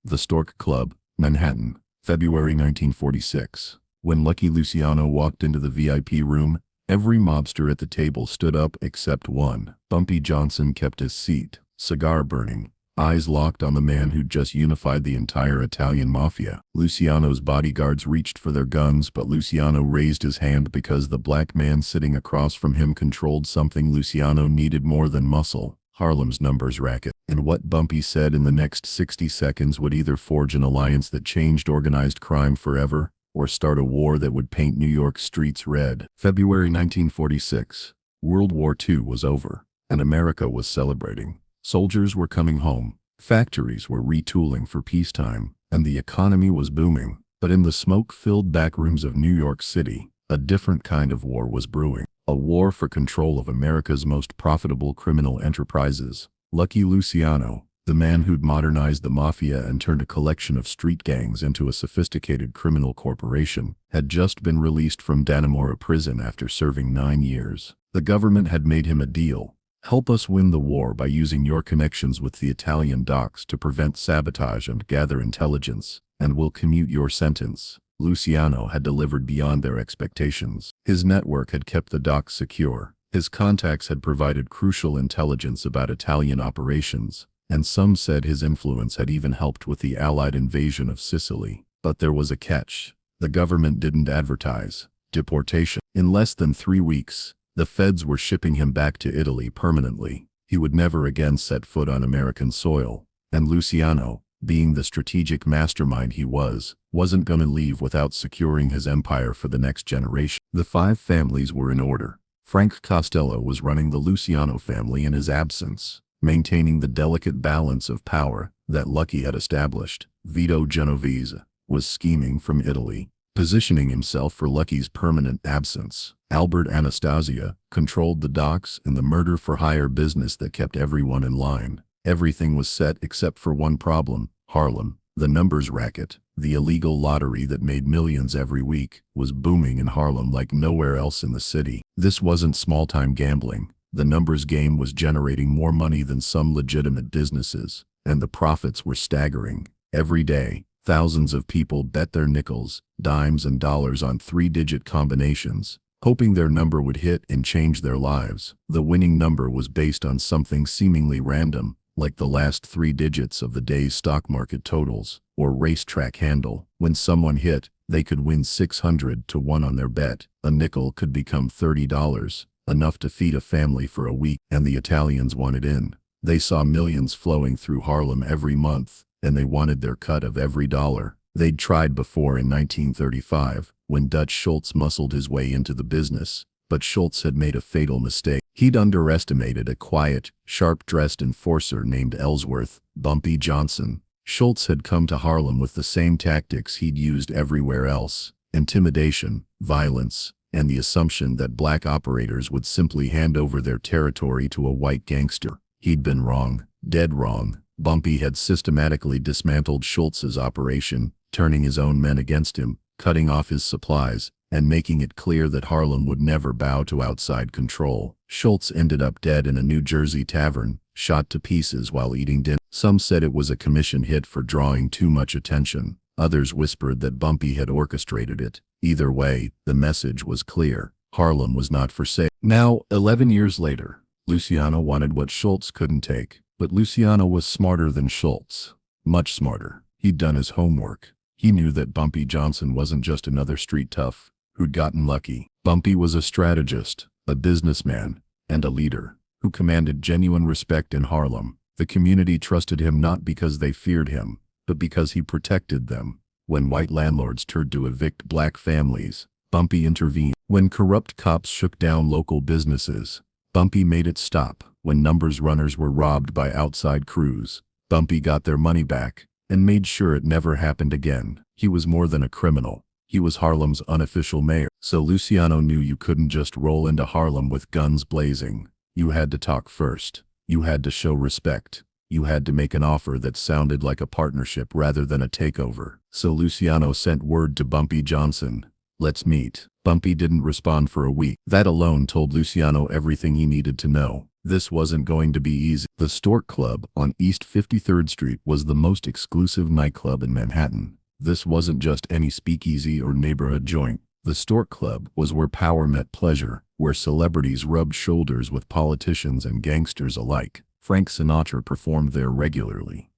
The Stork Club, Manhattan, February 1946. When Lucky Luciano walked into the VIP room, every mobster at the table stood up except one. Bumpy Johnson kept his seat, cigar burning, eyes locked on the man who'd just unified the entire Italian Mafia. Luciano's bodyguards reached for their guns, but Luciano raised his hand because the black man sitting across from him controlled something Luciano needed more than muscle: Harlem's numbers racket. And what Bumpy said in the next 60 seconds would either forge an alliance that changed organized crime forever, or start a war that would paint New York streets red. February 1946. World War II was over, and America was celebrating. Soldiers were coming home, factories were retooling for peacetime, and the economy was booming. But in the smoke-filled back rooms of New York City, a different kind of war was brewing. A war for control of America's most profitable criminal enterprises. Lucky Luciano, the man who'd modernized the mafia and turned a collection of street gangs into a sophisticated criminal corporation, had just been released from Dannemora prison after serving 9 years. The government had made him a deal. Help us win the war by using your connections with the Italian docks to prevent sabotage and gather intelligence, and we'll commute your sentence. Luciano had delivered beyond their expectations. His network had kept the docks secure. His contacts had provided crucial intelligence about Italian operations, and some said his influence had even helped with the Allied invasion of Sicily. But there was a catch. The government didn't advertise deportation. In less than 3 weeks, the feds were shipping him back to Italy permanently. He would never again set foot on American soil. And Luciano, being the strategic mastermind he was, wasn't gonna leave without securing his empire for the next generation. The 5 families were in order. Frank Costello was running the Luciano family in his absence, maintaining the delicate balance of power that Lucky had established. Vito Genovese was scheming from Italy, positioning himself for Lucky's permanent absence. Albert Anastasia controlled the docks and the murder-for-hire business that kept everyone in line. Everything was set except for one problem: Harlem. The numbers racket, the illegal lottery that made millions every week, was booming in Harlem like nowhere else in the city. This wasn't small-time gambling. The numbers game was generating more money than some legitimate businesses, and the profits were staggering. Every day, thousands of people bet their nickels, dimes, and dollars on 3-digit combinations, hoping their number would hit and change their lives. The winning number was based on something seemingly random, like the last 3 digits of the day's stock market totals, or racetrack handle. When someone hit, they could win 600 to 1 on their bet. A nickel could become $30, enough to feed a family for a week, and the Italians wanted in. They saw millions flowing through Harlem every month, and they wanted their cut of every dollar. They'd tried before in 1935, when Dutch Schultz muscled his way into the business, but Schultz had made a fatal mistake. He'd underestimated a quiet, sharp-dressed enforcer named Ellsworth, Bumpy Johnson. Schultz had come to Harlem with the same tactics he'd used everywhere else: intimidation, violence, and the assumption that black operators would simply hand over their territory to a white gangster. He'd been wrong, dead wrong. Bumpy had systematically dismantled Schultz's operation, turning his own men against him, cutting off his supplies, and making it clear that Harlem would never bow to outside control. Schultz ended up dead in a New Jersey tavern, shot to pieces while eating dinner. Some said it was a commission hit for drawing too much attention. Others whispered that Bumpy had orchestrated it. Either way, the message was clear: Harlem was not for sale. Now, 11 years later, Luciano wanted what Schultz couldn't take. But Luciano was smarter than Schultz. Much smarter. He'd done his homework. He knew that Bumpy Johnson wasn't just another street tough who'd gotten lucky. Bumpy was a strategist, a businessman, and a leader who commanded genuine respect in Harlem. The community trusted him not because they feared him, but because he protected them. When white landlords turned to evict black families, Bumpy intervened. When corrupt cops shook down local businesses, Bumpy made it stop. When numbers runners were robbed by outside crews, Bumpy got their money back and made sure it never happened again. He was more than a criminal. He was Harlem's unofficial mayor. So Luciano knew you couldn't just roll into Harlem with guns blazing. You had to talk first. You had to show respect. You had to make an offer that sounded like a partnership rather than a takeover. So Luciano sent word to Bumpy Johnson: "Let's meet." Bumpy didn't respond for a week. That alone told Luciano everything he needed to know. This wasn't going to be easy. The Stork Club on East 53rd Street was the most exclusive nightclub in Manhattan. This wasn't just any speakeasy or neighborhood joint. The Stork Club was where power met pleasure, where celebrities rubbed shoulders with politicians and gangsters alike. Frank Sinatra performed there regularly.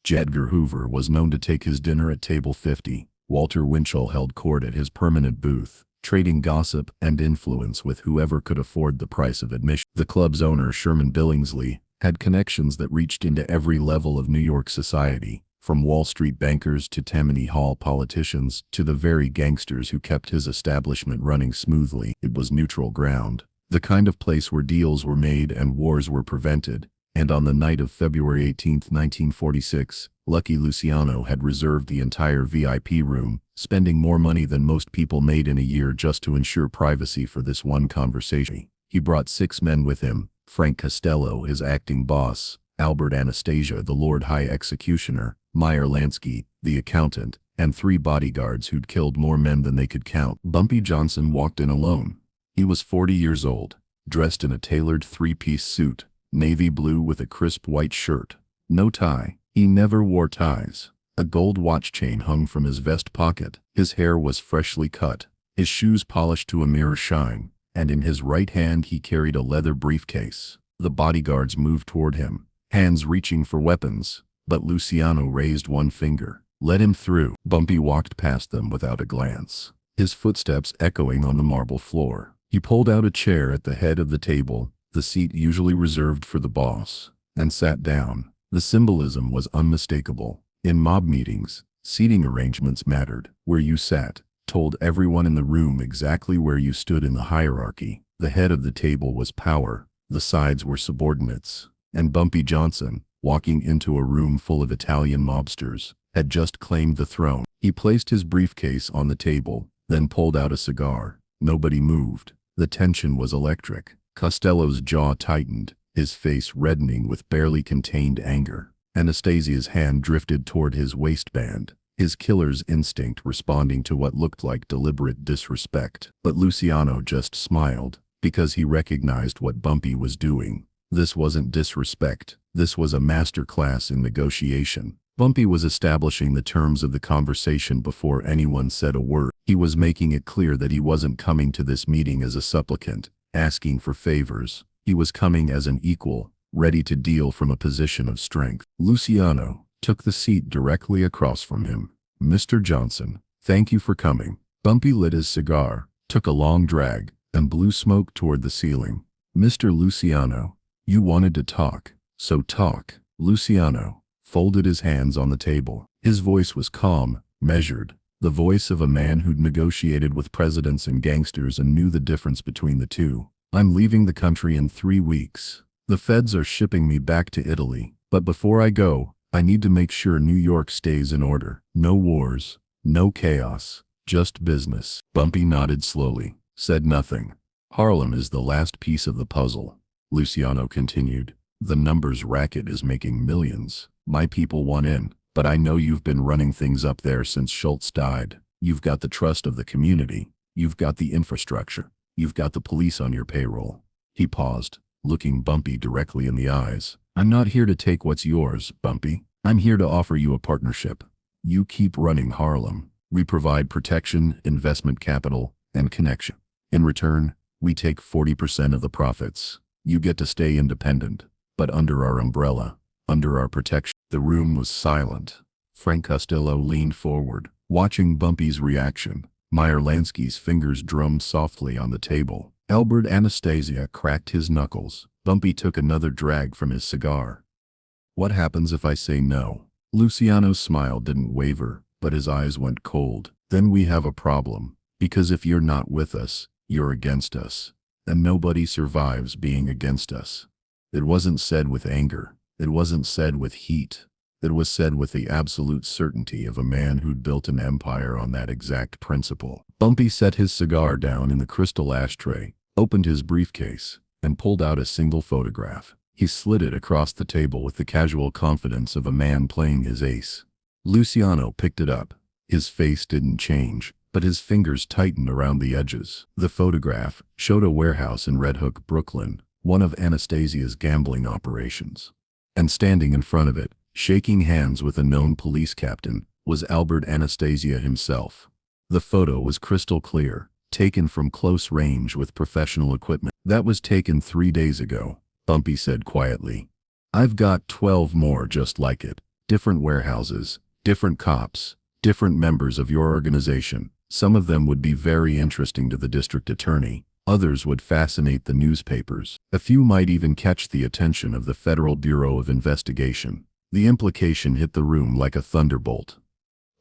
J. Edgar Hoover was known to take his dinner at Table 50. Walter Winchell held court at his permanent booth, trading gossip and influence with whoever could afford the price of admission. The club's owner, Sherman Billingsley, had connections that reached into every level of New York society, from Wall Street bankers to Tammany Hall politicians to the very gangsters who kept his establishment running smoothly. It was neutral ground, the kind of place where deals were made and wars were prevented. And on the night of February 18, 1946, Lucky Luciano had reserved the entire VIP room, spending more money than most people made in a year just to ensure privacy for this one conversation. He brought 6 men with him: Frank Costello, his acting boss; Albert Anastasia, the Lord High Executioner; Meyer Lansky, the accountant; and 3 bodyguards who'd killed more men than they could count. Bumpy Johnson walked in alone. He was 40 years old, dressed in a tailored 3-piece suit, navy blue with a crisp white shirt. No tie. He never wore ties. A gold watch chain hung from his vest pocket. His hair was freshly cut, his shoes polished to a mirror shine, and in his right hand he carried a leather briefcase. The bodyguards moved toward him, hands reaching for weapons, but Luciano raised one finger. "Let him through." Bumpy walked past them without a glance, his footsteps echoing on the marble floor. He pulled out a chair at the head of the table, the seat usually reserved for the boss, and sat down. The symbolism was unmistakable. In mob meetings, seating arrangements mattered. Where you sat told everyone in the room exactly where you stood in the hierarchy. The head of the table was power, the sides were subordinates. And Bumpy Johnson, walking into a room full of Italian mobsters, had just claimed the throne. He placed his briefcase on the table, then pulled out a cigar. Nobody moved. The tension was electric. Costello's jaw tightened, his face reddening with barely contained anger. Anastasia's hand drifted toward his waistband, his killer's instinct responding to what looked like deliberate disrespect. But Luciano just smiled, because he recognized what Bumpy was doing. This wasn't disrespect. This was a masterclass in negotiation. Bumpy was establishing the terms of the conversation before anyone said a word. He was making it clear that he wasn't coming to this meeting as a supplicant, asking for favors. He was coming as an equal, ready to deal from a position of strength. Luciano took the seat directly across from him. "Mr. Johnson, thank you for coming." Bumpy lit his cigar, took a long drag, and blew smoke toward the ceiling. "Mr. Luciano, you wanted to talk, so talk." Luciano folded his hands on the table. His voice was calm, measured, the voice of a man who'd negotiated with presidents and gangsters and knew the difference between the two. "I'm leaving the country in 3 weeks. The feds are shipping me back to Italy, but before I go, I need to make sure New York stays in order. No wars, no chaos, just business." Bumpy nodded slowly, said nothing. "Harlem is the last piece of the puzzle," Luciano continued. "The numbers racket is making millions. My people want in, but I know you've been running things up there since Schultz died. You've got the trust of the community. You've got the infrastructure. You've got the police on your payroll." He paused, looking Bumpy directly in the eyes. "I'm not here to take what's yours, Bumpy. I'm here to offer you a partnership. You keep running Harlem. We provide protection, investment capital, and connection. In return, we take 40% of the profits. You get to stay independent, but under our umbrella, under our protection." The room was silent. Frank Costello leaned forward, watching Bumpy's reaction. Meyer Lansky's fingers drummed softly on the table. Albert Anastasia cracked his knuckles. Bumpy took another drag from his cigar. "What happens if I say no?" Luciano's smile didn't waver, but his eyes went cold. "Then we have a problem, because if you're not with us, you're against us. And nobody survives being against us." It wasn't said with anger. It wasn't said with heat. It was said with the absolute certainty of a man who'd built an empire on that exact principle. Bumpy set his cigar down in the crystal ashtray, opened his briefcase, and pulled out a single photograph. He slid it across the table with the casual confidence of a man playing his ace. Luciano picked it up. His face didn't change, but his fingers tightened around the edges. The photograph showed a warehouse in Red Hook, Brooklyn, one of Anastasia's gambling operations. And standing in front of it, shaking hands with a known police captain, was Albert Anastasia himself. The photo was crystal clear, taken from close range with professional equipment. That was taken 3 days ago, Bumpy said quietly. I've got 12 more just like it. Different warehouses, different cops, different members of your organization. Some of them would be very interesting to the district attorney. Others would fascinate the newspapers. A few might even catch the attention of the Federal Bureau of Investigation. The implication hit the room like a thunderbolt.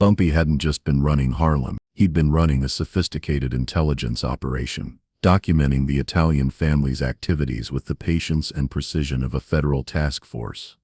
Bumpy hadn't just been running Harlem. He'd been running a sophisticated intelligence operation, documenting the Italian family's activities with the patience and precision of a federal task force.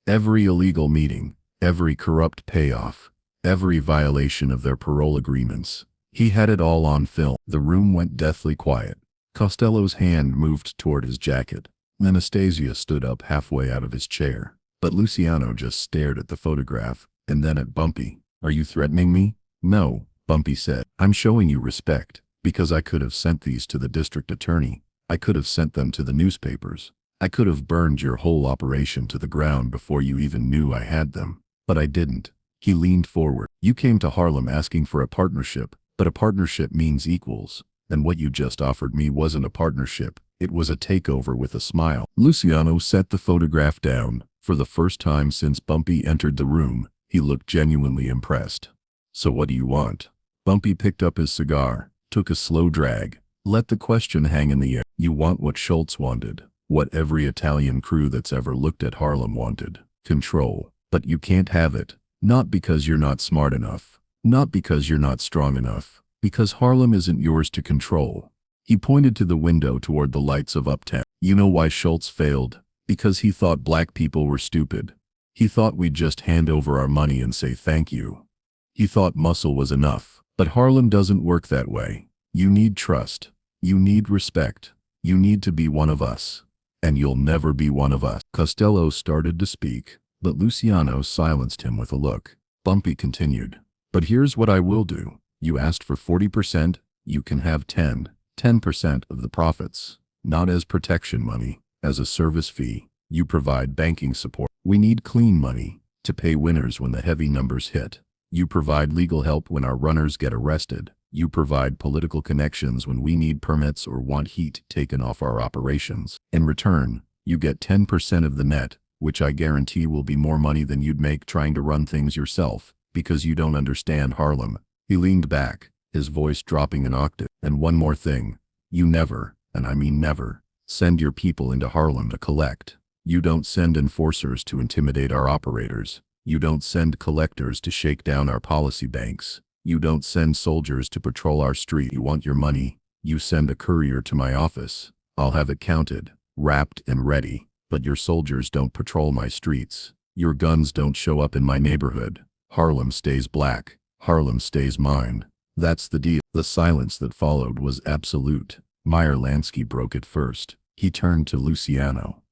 Every illegal meeting, every corrupt payoff, every violation of their parole agreements. He had it all on film. The room went deathly quiet. Costello's hand moved toward his jacket. Anastasia stood up halfway out of his chair. But Luciano just stared at the photograph, and then at Bumpy. Are you threatening me? No, Bumpy said. I'm showing you respect, because I could have sent these to the district attorney. I could have sent them to the newspapers. I could have burned your whole operation to the ground before you even knew I had them. But I didn't. He leaned forward. You came to Harlem asking for a partnership, but a partnership means equals. And what you just offered me wasn't a partnership. It was a takeover with a smile. Luciano set the photograph down. For the first time since Bumpy entered the room, he looked genuinely impressed. So what do you want? Bumpy picked up his cigar, took a slow drag, let the question hang in the air. You want what Schultz wanted, what every Italian crew that's ever looked at Harlem wanted. Control. But you can't have it. Not because you're not smart enough. Not because you're not strong enough. Because Harlem isn't yours to control. He pointed to the window toward the lights of Uptown. You know why Schultz failed? Because he thought black people were stupid. He thought we'd just hand over our money and say thank you. He thought muscle was enough. But Harlem doesn't work that way. You need trust. You need respect. You need to be one of us. And you'll never be one of us. Costello started to speak, but Luciano silenced him with a look. Bumpy continued. But here's what I will do. You asked for 40%, you can have 10% of the profits. Not as protection money, as a service fee. You provide banking support. We need clean money to pay winners when the heavy numbers hit. You provide legal help when our runners get arrested. You provide political connections when we need permits or want heat taken off our operations. In return, you get 10% of the net, which I guarantee will be more money than you'd make trying to run things yourself, because you don't understand Harlem. He leaned back, his voice dropping an octave. And one more thing. You never, and I mean never, send your people into Harlem to collect. You don't send enforcers to intimidate our operators. You don't send collectors to shake down our policy banks. You don't send soldiers to patrol our street. You want your money? You send a courier to my office. I'll have it counted, wrapped and ready. But your soldiers don't patrol my streets. Your guns don't show up in my neighborhood. Harlem stays black. Harlem stays mine. That's the deal. The silence that followed was absolute. Meyer Lansky broke it first. He turned to Luciano.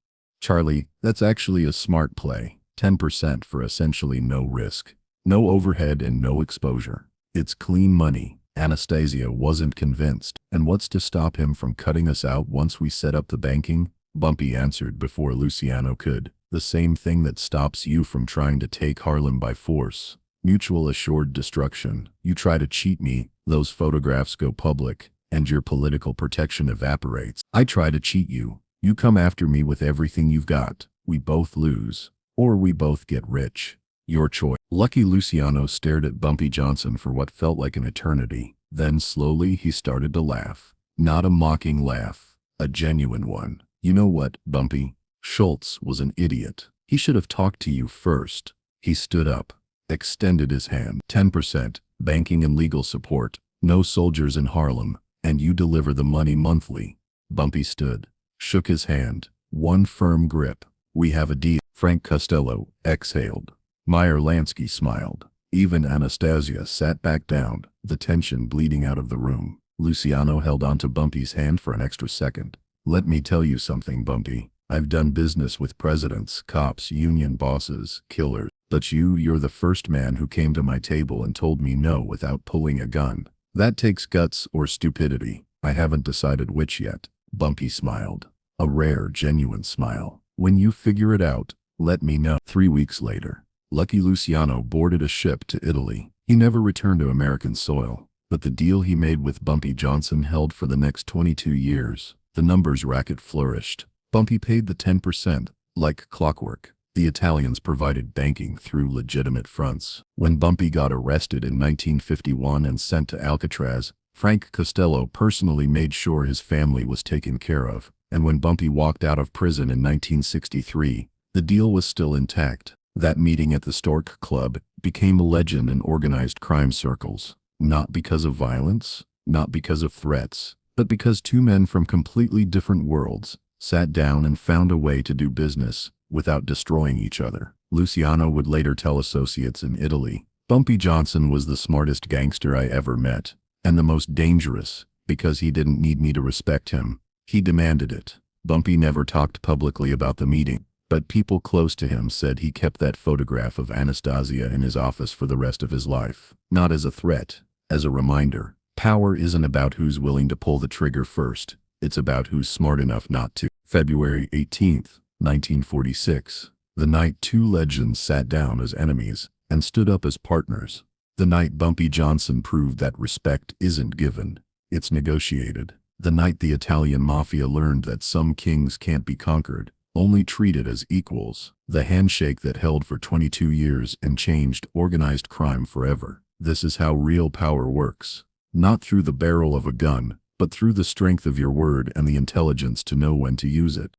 Charlie, that's actually a smart play. 10% for essentially no risk. No overhead and no exposure. It's clean money. Anastasia wasn't convinced. And what's to stop him from cutting us out once we set up the banking? Bumpy answered before Luciano could. The same thing that stops you from trying to take Harlem by force. Mutual assured destruction. You try to cheat me, those photographs go public, and your political protection evaporates. I try to cheat you. You come after me with everything you've got. We both lose. Or we both get rich. Your choice. Lucky Luciano stared at Bumpy Johnson for what felt like an eternity. Then slowly he started to laugh. Not a mocking laugh. A genuine one. You know what, Bumpy? Schultz was an idiot. He should have talked to you first. He stood up, extended his hand. 10%, banking and legal support. No soldiers in Harlem. And you deliver the money monthly. Bumpy stood, shook his hand. One firm grip. We have a deal. Frank Costello exhaled. Meyer Lansky smiled. Even Anastasia sat back down, the tension bleeding out of the room. Luciano held onto Bumpy's hand for an extra second. Let me tell you something, Bumpy. I've done business with presidents, cops, union bosses, killers. But you're the first man who came to my table and told me no without pulling a gun. That takes guts or stupidity. I haven't decided which yet. Bumpy smiled. A rare, genuine smile. When you figure it out, let me know. 3 weeks later, Lucky Luciano boarded a ship to Italy. He never returned to American soil, but the deal he made with Bumpy Johnson held for the next 22 years. The numbers racket flourished. Bumpy paid the 10%, like clockwork. The Italians provided banking through legitimate fronts. When Bumpy got arrested in 1951 and sent to Alcatraz, Frank Costello personally made sure his family was taken care of. And when Bumpy walked out of prison in 1963, the deal was still intact. That meeting at the Stork Club became a legend in organized crime circles. Not because of violence, not because of threats, but because two men from completely different worlds sat down and found a way to do business without destroying each other. Luciano would later tell associates in Italy, "Bumpy Johnson was the smartest gangster I ever met, and the most dangerous, because he didn't need me to respect him. He demanded it." Bumpy never talked publicly about the meeting, but people close to him said he kept that photograph of Anastasia in his office for the rest of his life. Not as a threat, as a reminder. Power isn't about who's willing to pull the trigger first. It's about who's smart enough not to. February 18th, 1946. The night two legends sat down as enemies and stood up as partners. The night Bumpy Johnson proved that respect isn't given, it's negotiated. The night the Italian Mafia learned that some kings can't be conquered, only treated as equals. The handshake that held for 22 years and changed organized crime forever. This is how real power works. Not through the barrel of a gun, but through the strength of your word and the intelligence to know when to use it.